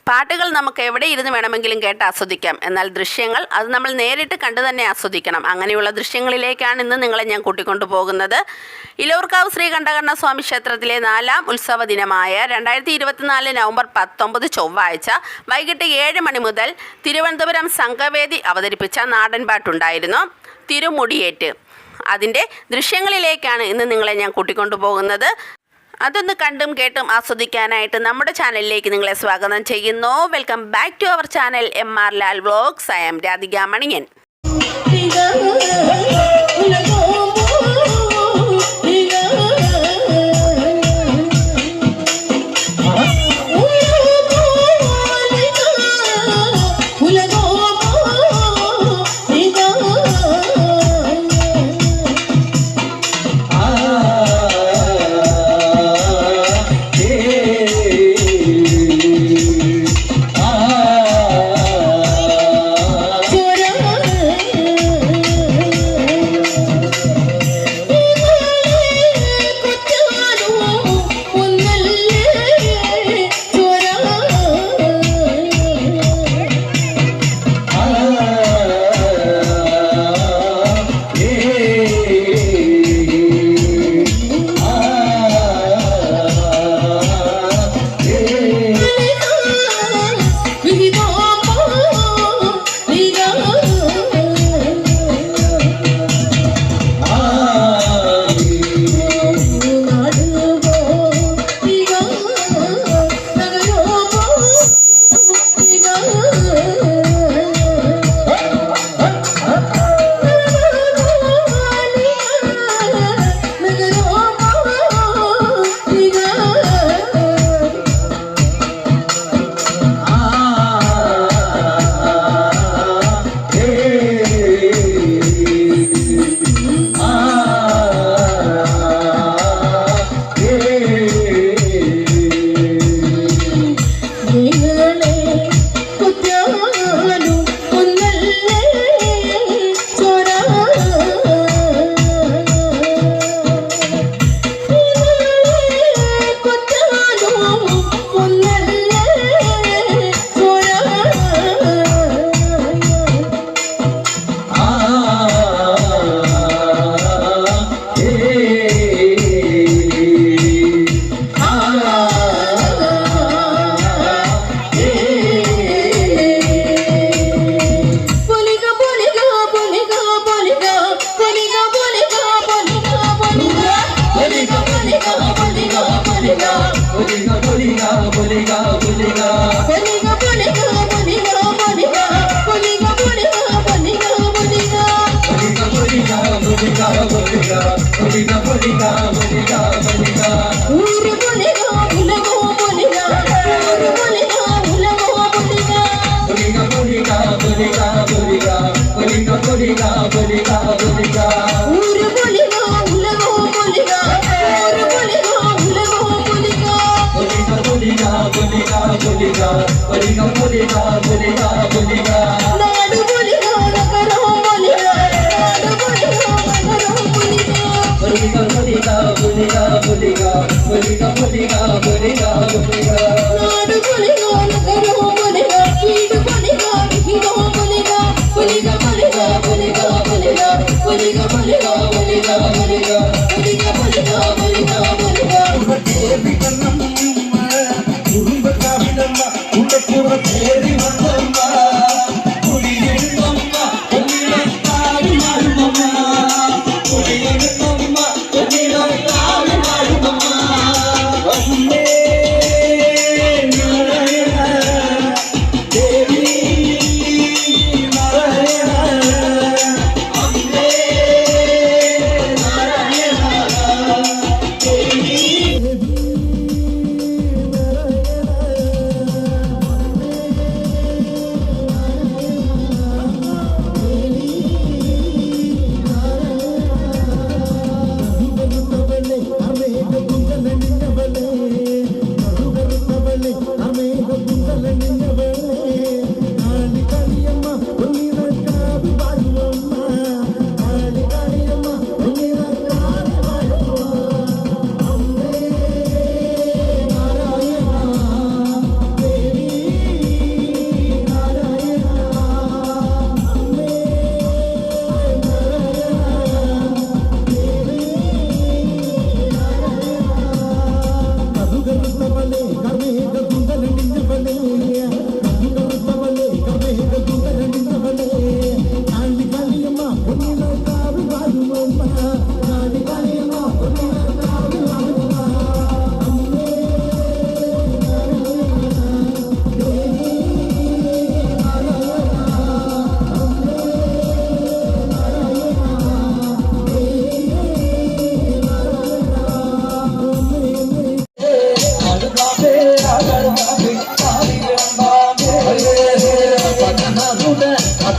പാട്ടുകൾ നമുക്ക് എവിടെ ഇരുന്ന് വേണമെങ്കിലും കേട്ട് ആസ്വദിക്കാം. എന്നാൽ ദൃശ്യങ്ങൾ അത് നമ്മൾ നേരിട്ട് കണ്ടു തന്നെ ആസ്വദിക്കണം. അങ്ങനെയുള്ള ദൃശ്യങ്ങളിലേക്കാണ് ഇന്ന് നിങ്ങളെ ഞാൻ കൂട്ടിക്കൊണ്ടു പോകുന്നത്. ഇലൂർക്കാവ് ശ്രീ കണ്ഠകർണ സ്വാമി ക്ഷേത്രത്തിലെ 4ാം ഉത്സവ ദിനമായ 2024 നവംബർ 19 ചൊവ്വാഴ്ച വൈകിട്ട് 7 മണി മുതൽ തിരുവനന്തപുരം സംഘവേദി അവതരിപ്പിച്ച നാടൻപാട്ടുണ്ടായിരുന്നു തിരുമുടിയേറ്റ്. അതിൻ്റെ ദൃശ്യങ്ങളിലേക്കാണ് ഇന്ന് നിങ്ങളെ ഞാൻ കൂട്ടിക്കൊണ്ടു പോകുന്നത്. അതൊന്ന് കണ്ടും കേട്ടും ആസ്വദിക്കാനായിട്ട് നമ്മുടെ ചാനലിലേക്ക് നിങ്ങളെ സ്വാഗതം ചെയ്യുന്നു. Welcome back to our channel MR Lal vlogs. I am Radhika Maniyan.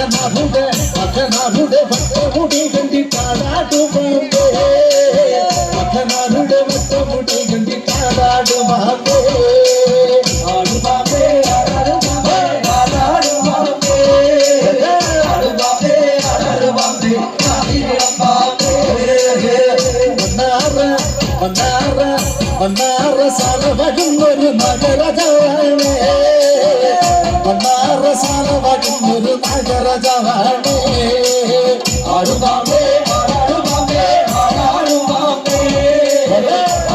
മകനാരുടെ വട്ടമുടി കണ്ടിട്ടാടാടുമാണ്ടേ മകനാരുടെ വട്ടമുടി കണ്ടിട്ടാടാടുമാണ്ടേ ആടുമാണ്ടേ ആടാടുമാണ്ടേ ആടാടുമാണ്ടേ ആടുമാണ്ടേ ആടാടുമാണ്ടേ മണ്ണാറ സാല വകുന്നൊരു നഗരജവാണേ മണ്ണാറ സാല വകുന്നൊരു നഗരജവാണേ ആടുമാമേ ആടാടുമാമേ ആടാടുമാമേ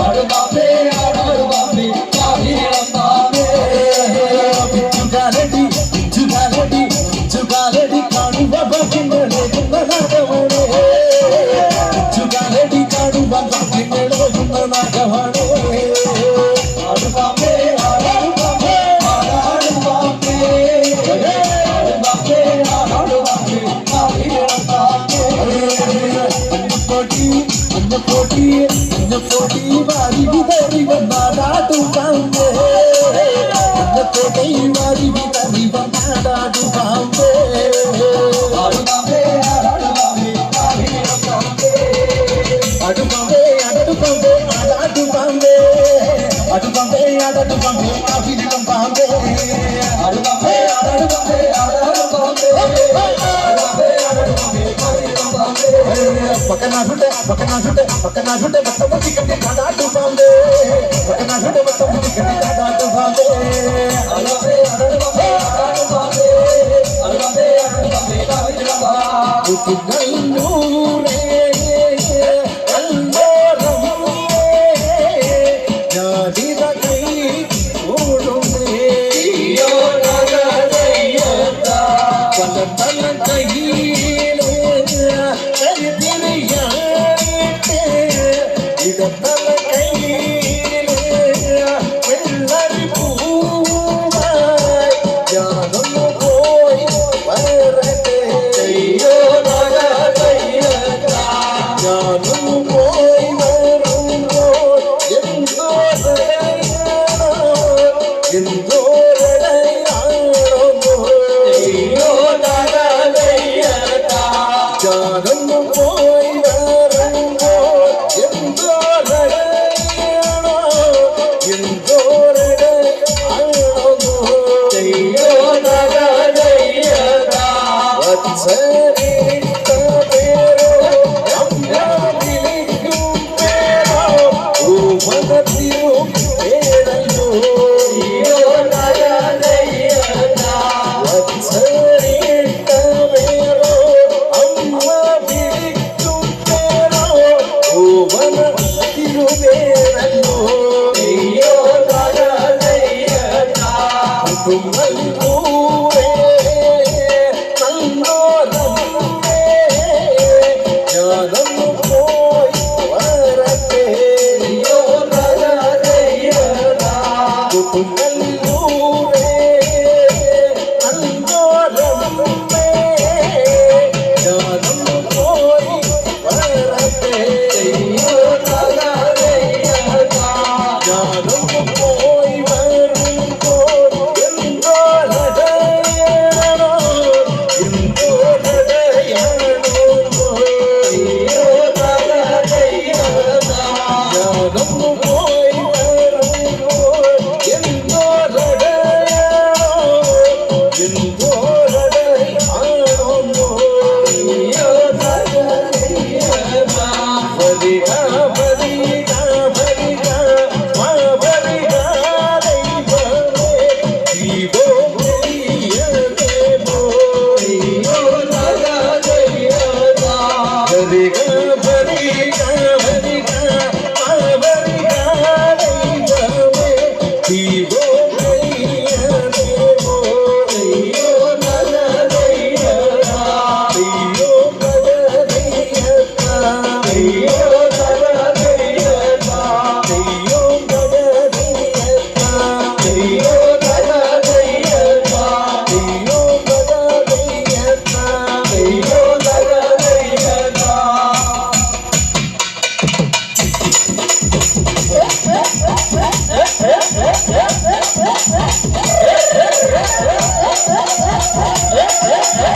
ആടുമാമേ ആടാടുമാമേ കാവിളമാമേ പിച്ചുകാലടി പിച്ചുകാലടി പിച്ചുകാലടി കാണുക ഭംഗികളേകുന്ന നാഗവാണേ പിച്ചുകാലടി കാണുക ഭംഗികളേകുന്ന നാഗവാണേ ആടുമാമേ ആടാടുമാമേ ആടാടുമാമേ ആടുമാമേ ആടാടുമാമേ കാവിളമാമേ അന്നപ്പോട്ടി വാരി വിതറി വന്നാടാടുമാമേ അന്നപ്പോട്ടി വാരി വിതറി വന്നാടാടുമാമേ ആടുമാമേ ആടാടുമാമേ കാവിളമാമേ അടുമാമേ ആടാടുമാമേ ആടാടുമാമേ അടുമാമേ ആടാടുമാമേ കാവിളമാമേ അടുമാമേ ആടാടുമാമേ ആടാടുമാമേ അടുമാമേ ആടാടുമാമേ കാവിളമാമേ പക്കനാടുടെ വട്ടമുടി കണ്ടി കാടാടുമാമേ പക്കനാടുടെ വട്ടമുടി കണ്ടി കാടാടുമാമേ അടുമാമേ ആടാടുമാമേ ആടാടുമാമേ അടുമാമേ ആടാടുമാമേ കാവിളമാമേ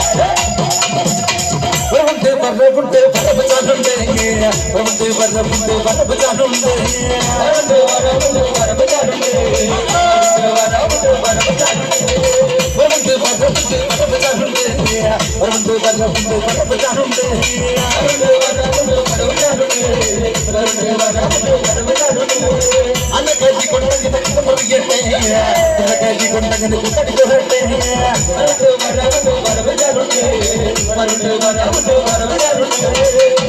Yeah. വരവുണ്ട് വരവുണ്ട് വരവ് ചാടുണ്ട് വരവുണ്ട് വരവുണ്ട് വരവ് ചാടുണ്ട് വരവുണ്ട് വരവുണ്ട് വരവ് ചാടുണ്ട് അന്ന കൈ കൊണ്ടങ്ങനെ മുറിയട്ടെ അന്ന കൈ കൊണ്ടങ്ങനെ കുത്തടി കൊരട്ടെ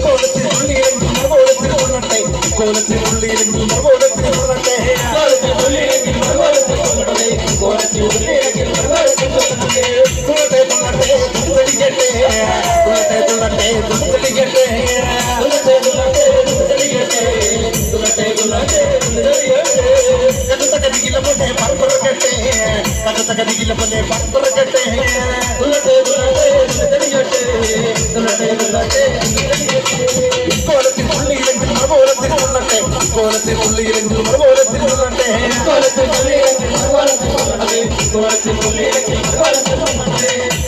കോലത്തിനുള്ളിലെങ്കിൽ കോലത്തിൽ കൊള്ളട്ടെ കോലത്തിനുള്ളിലെങ്കിൽ കോലത്തിൽ കൊള്ളട്ടെ കുളത്തെ കൊള്ളട്ടെ തുടിക്കട്ടെ കുളത്തെ കൊള്ളട്ടെ തുടിക്കട്ടെ കടുത്തകടിയിലെ പോലെ പറപ്പറക്കട്ടെ കടുത്തകടിയിലെ പോലെ പറപ്പറക്കട്ടെ കോലത്തിനുള്ളിലെങ്കിൽ കോലത്തിൽ കൊള്ളട്ടെ കോലത്തിനുള്ളിലെങ്കിൽ കോലത്തിൽ കൊള്ളട്ടെ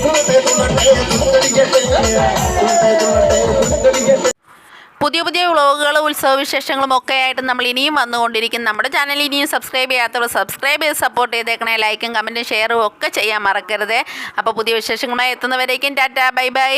കുളത്തെ കൊള്ളട്ടെ തുടിക്കട്ടെ കുളത്തെ കൊള്ളട്ടെ തുടിക്കട്ടെ. പുതിയ പുതിയ വ്ളോഗുകളും ഉത്സവവിശേഷങ്ങളും ഒക്കെ ആയിട്ട് നമ്മൾ ഇനിയും വന്നുകൊണ്ടിരിക്കും. നമ്മുടെ ചാനൽ ഇനിയും സബ്സ്ക്രൈബ് ചെയ്യാത്തവർ സബ്സ്ക്രൈബ് ചെയ്ത് സപ്പോർട്ട് ചെയ്തേക്കണേ. ലൈക്കും കമൻറ്റും ഷെയറും ഒക്കെ ചെയ്യാൻ മറക്കരുത്. അപ്പോൾ പുതിയ വിശേഷങ്ങളുമായി എത്തുന്നവരേക്കും ടാറ്റ ബൈ ബൈ.